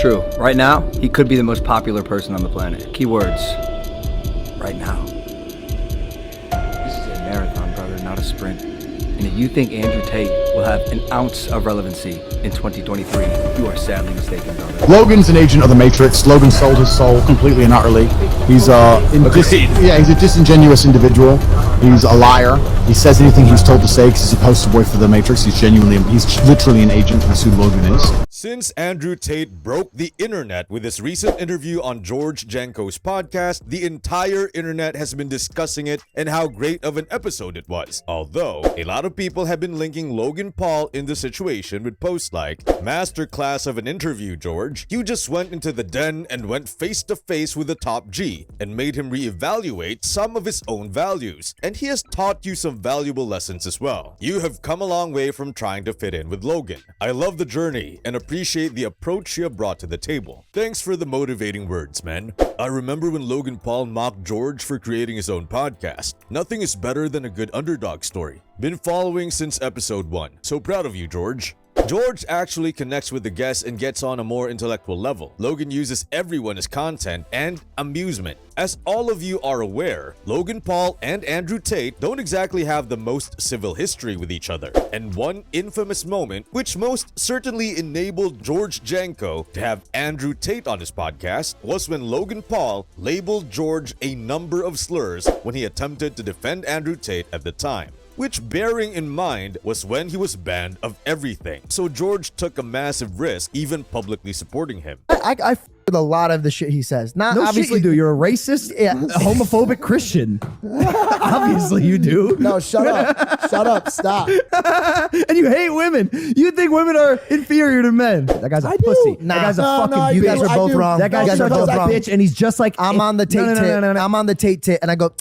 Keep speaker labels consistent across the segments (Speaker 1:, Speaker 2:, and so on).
Speaker 1: True. Right now, he could be the most popular person on the planet. Keywords. Right now. This is a marathon, brother, not a sprint. And if you think Andrew Tate will have an ounce of relevancy in 2023, you are sadly mistaken, brother.
Speaker 2: Logan's an agent of the Matrix. Logan sold his soul completely and utterly. He's he's a disingenuous individual. He's a liar. He says anything he's told to say because he's a poster boy for the Matrix. He's literally an agent. That's who Logan is.
Speaker 3: Since Andrew Tate broke the internet with his recent interview on George Janko's podcast, the entire internet has been discussing it and how great of an episode it was. Although, a lot of people have been linking Logan Paul in the situation with posts like, "Masterclass of an interview, George. You just went into the den and went face to face with the top G and made him reevaluate some of his own values. And he has taught you some valuable lessons as well. You have come a long way from trying to fit in with Logan. I love the journey and appreciate the approach you have brought to the table. Thanks for the motivating words, man. I remember when Logan Paul mocked George for creating his own podcast. Nothing is better than a good underdog story. Been following since episode 1. So proud of you, George." George actually connects with the guests and gets on a more intellectual level. Logan uses everyone as content and amusement. As all of you are aware, Logan Paul and Andrew Tate don't exactly have the most civil history with each other. And one infamous moment, which most certainly enabled George Janko to have Andrew Tate on his podcast, was when Logan Paul labeled George a number of slurs when he attempted to defend Andrew Tate at the time. Which, bearing in mind, was when he was banned of everything. So George took a massive risk, even publicly supporting him.
Speaker 4: I f with a lot of the shit he says. Not
Speaker 5: No
Speaker 4: obviously,
Speaker 5: shit you do. You're a racist,
Speaker 4: Yeah.
Speaker 5: a homophobic Christian. Obviously you do.
Speaker 4: No, shut up. Shut up. Stop.
Speaker 5: And you hate women. You think women are inferior to men. That guy's a pussy.
Speaker 4: Nah.
Speaker 5: That guy's a
Speaker 4: No,
Speaker 5: fucking
Speaker 4: no,
Speaker 5: you
Speaker 4: I
Speaker 5: guys
Speaker 4: do.
Speaker 5: are
Speaker 4: I
Speaker 5: both
Speaker 4: do.
Speaker 5: wrong. That guy's
Speaker 4: You guys
Speaker 5: such
Speaker 4: are both
Speaker 5: a
Speaker 4: wrong.
Speaker 5: bitch, and he's just like
Speaker 4: I'm on the Tate tit.
Speaker 5: No.
Speaker 4: I'm on the Tate tit, and I go,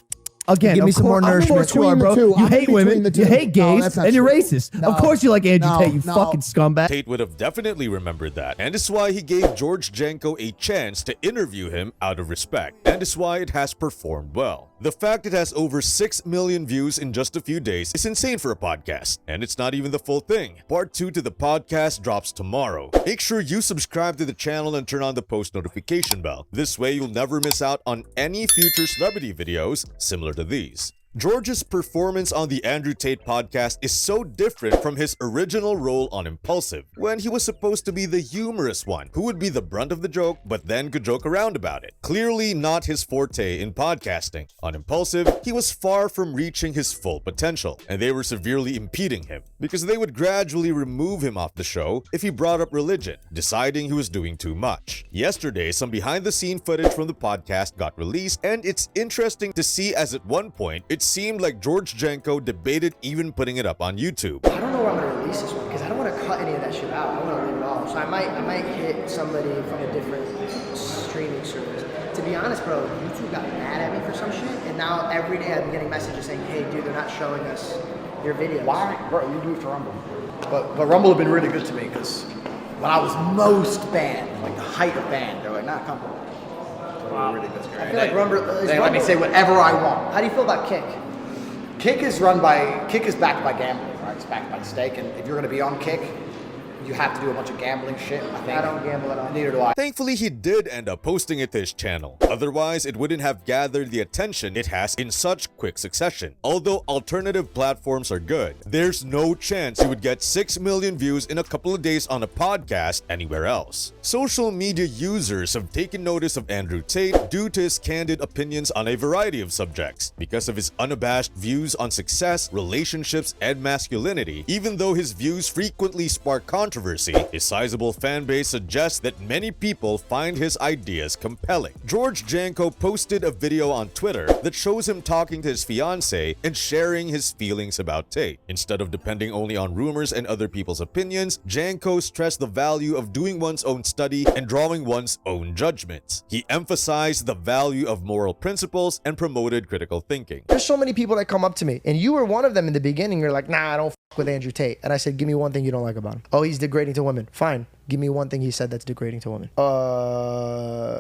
Speaker 5: Again,
Speaker 4: give me
Speaker 5: of
Speaker 4: some more
Speaker 5: course-
Speaker 4: nourishment.
Speaker 5: Of course you are,
Speaker 4: Between the
Speaker 5: bro.
Speaker 4: two.
Speaker 5: You
Speaker 4: I'm
Speaker 5: hate
Speaker 4: between
Speaker 5: women,
Speaker 4: the
Speaker 5: you
Speaker 4: two.
Speaker 5: hate
Speaker 4: No,
Speaker 5: gays,
Speaker 4: that's not
Speaker 5: and you're
Speaker 4: true.
Speaker 5: racist.
Speaker 4: No.
Speaker 5: Of course you like Andrew
Speaker 4: No,
Speaker 5: Tate, you
Speaker 4: no.
Speaker 5: fucking scumbag.
Speaker 3: Tate would have definitely remembered that, and it's why he gave George Janko a chance to interview him out of respect, and it's why it has performed well. The fact it has over 6 million views in just a few days is insane for a podcast, and it's not even the full thing. Part 2 to the podcast drops tomorrow. Make sure you subscribe to the channel and turn on the post notification bell. This way you'll never miss out on any future celebrity videos similar to these. George's performance on the Andrew Tate podcast is so different from his original role on Impaulsive, when he was supposed to be the humorous one, who would be the brunt of the joke but then could joke around about it. Clearly not his forte in podcasting. On Impaulsive, he was far from reaching his full potential, and they were severely impeding him, because they would gradually remove him off the show if he brought up religion, deciding he was doing too much. Yesterday, some behind-the-scene footage from the podcast got released, and it's interesting to see as at one point, it seemed like George Janko debated even putting it up on YouTube.
Speaker 6: I don't know where I'm gonna release this one because I don't want to cut any of that shit out. I want to leave it all. So I might hit somebody from a different streaming service. To be honest, bro, YouTube got mad at me for some shit, and now every day I'm getting messages saying, "Hey, dude, they're not showing us your videos."
Speaker 7: Why? Bro, you moved to Rumble. But Rumble have been really good to me because when I was most banned, like the height of ban, they're like, nah, come on. Wow. Really good.
Speaker 6: I feel like Rumble.
Speaker 7: They let me say whatever I want.
Speaker 6: How do you feel about Kick?
Speaker 7: Kick is backed by gambling, right? It's backed by stake, and if you're going to be on Kick, you have to do a bunch of gambling shit. I think.
Speaker 6: I don't gamble at all.
Speaker 7: Neither do I.
Speaker 3: Thankfully, he did end up posting it to his channel. Otherwise, it wouldn't have gathered the attention it has in such quick succession. Although alternative platforms are good, there's no chance you would get 6 million views in a couple of days on a podcast anywhere else. Social media users have taken notice of Andrew Tate due to his candid opinions on a variety of subjects. Because of his unabashed views on success, relationships, and masculinity, even though his views frequently spark controversy, his sizable fan base suggests that many people find his ideas compelling. George Janko posted a video on Twitter that shows him talking to his fiancée and sharing his feelings about Tate. Instead of depending only on rumors and other people's opinions, Janko stressed the value of doing one's own study and drawing one's own judgments. He emphasized the value of moral principles and promoted critical thinking.
Speaker 4: there's so many people that come up to me, and you were one of them in the beginning. You're like, nah, I don't f with Andrew Tate. And I said, give me one thing you don't like about him. Oh, he's degrading to women. Fine.
Speaker 6: Give me one thing he said that's degrading to women.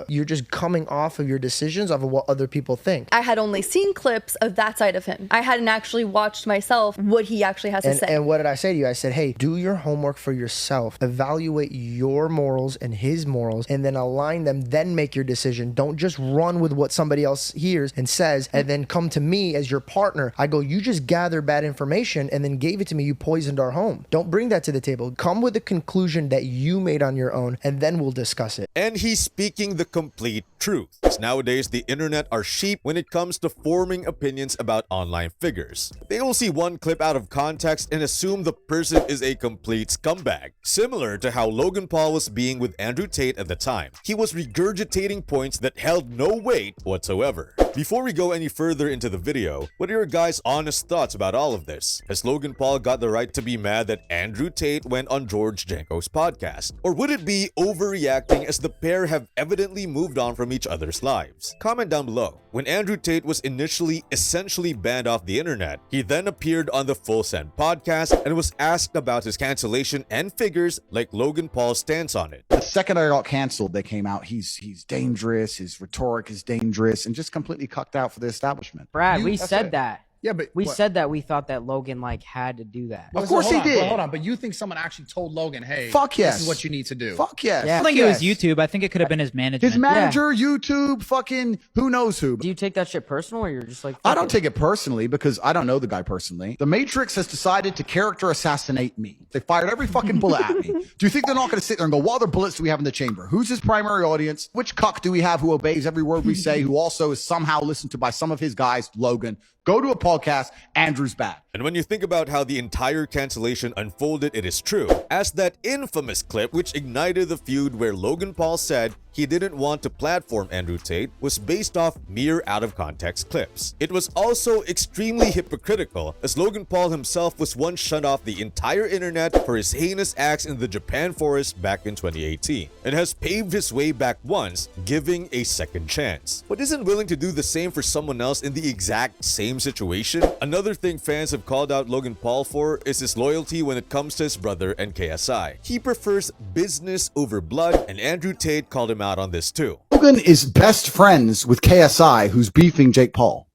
Speaker 6: You're just coming off of your decisions of what other people think.
Speaker 8: I had only seen clips of that side of him. I hadn't actually watched myself what he actually has to say.
Speaker 6: And what did I say to you? I said, hey, do your homework for yourself. Evaluate your morals and his morals, and then align them, then make your decision. Don't just run with what somebody else hears and says, and then come to me as your partner. I go, you just gathered bad information and then gave it to me. You poisoned our home. Don't bring that to the table. Come with a conclusion that you made on your own, and then we'll discuss it.
Speaker 3: And he's speaking the complete truth. As nowadays, the internet are sheep when it comes to forming opinions about online figures. They will see one clip out of context and assume the person is a complete scumbag. Similar to how Logan Paul was being with Andrew Tate at the time. He was regurgitating points that held no weight whatsoever. Before we go any further into the video, what are your guys' honest thoughts about all of this? Has Logan Paul got the right to be mad that Andrew Tate went on George Janko's podcast? Or would it be overreacting as the pair have evidently moved on from each other's lives? Comment down below. When Andrew Tate was initially essentially banned off the internet, he then appeared on the Full Send podcast and was asked about his cancellation and figures like Logan Paul's stance on it.
Speaker 2: The second I got canceled, they came out, he's dangerous, his rhetoric is dangerous, and just completely cucked out for the establishment.
Speaker 9: Brad, we said that.
Speaker 7: Yeah, but
Speaker 9: We
Speaker 7: what?
Speaker 9: said that we thought that Logan like had to do that.
Speaker 2: Of course he did.
Speaker 7: Hold on, but you think someone actually told Logan, hey,
Speaker 2: Fuck yes.
Speaker 7: this is what you need to do?
Speaker 2: Fuck yes.
Speaker 9: Yeah.
Speaker 10: I don't think it was YouTube. I think it could have been his management.
Speaker 2: His manager, YouTube, fucking who knows who.
Speaker 9: Do you take that shit personal, or you're just like?
Speaker 2: I
Speaker 9: fuck
Speaker 2: don't
Speaker 9: it?
Speaker 2: take it personally because I don't know the guy personally. The Matrix has decided to character assassinate me. They fired every fucking bullet at me. Do you think they're not going to sit there and go, what other bullets do we have in the chamber? Who's his primary audience? Which cuck do we have who obeys every word we say, who also is somehow listened to by some of his guys, Logan? Go to a podcast, Andrew's bad.
Speaker 3: And when you think about how the entire cancellation unfolded, it is true. As that infamous clip which ignited the feud where Logan Paul said he didn't want to platform Andrew Tate was based off mere out-of-context clips. It was also extremely hypocritical as Logan Paul himself was once shut off the entire internet for his heinous acts in the Japan forest back in 2018 and has paved his way back once, giving a second chance. But isn't willing to do the same for someone else in the exact same situation? Another thing fans have called out Logan Paul for is his loyalty when it comes to his brother and KSI. He prefers business over blood, and Andrew Tate called him out on this too.
Speaker 2: Logan is best friends with KSI, who's beefing Jake Paul.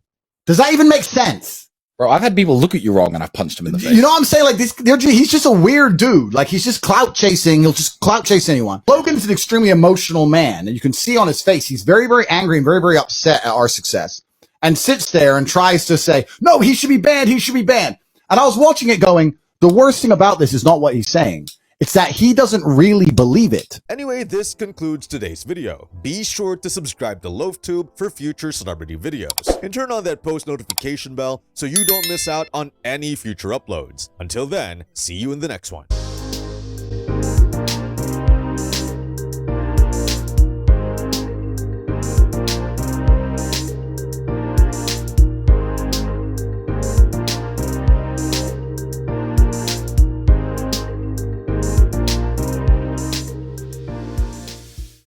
Speaker 2: Does that even make sense?
Speaker 11: Bro, I've had people look at you wrong and I've punched him in the face.
Speaker 2: You know what I'm saying? Like this, he's just a weird dude. Like he's just clout chasing. He'll just clout chase anyone. Logan's an extremely emotional man, and you can see on his face he's very, very angry and very, very upset at our success. And sits there and tries to say, no, he should be banned. He should be banned. And I was watching it going, the worst thing about this is not what he's saying. It's that he doesn't really believe it.
Speaker 3: Anyway, this concludes today's video. Be sure to subscribe to LoafTube for future celebrity videos. And turn on that post notification bell so you don't miss out on any future uploads. Until then, see you in the next one.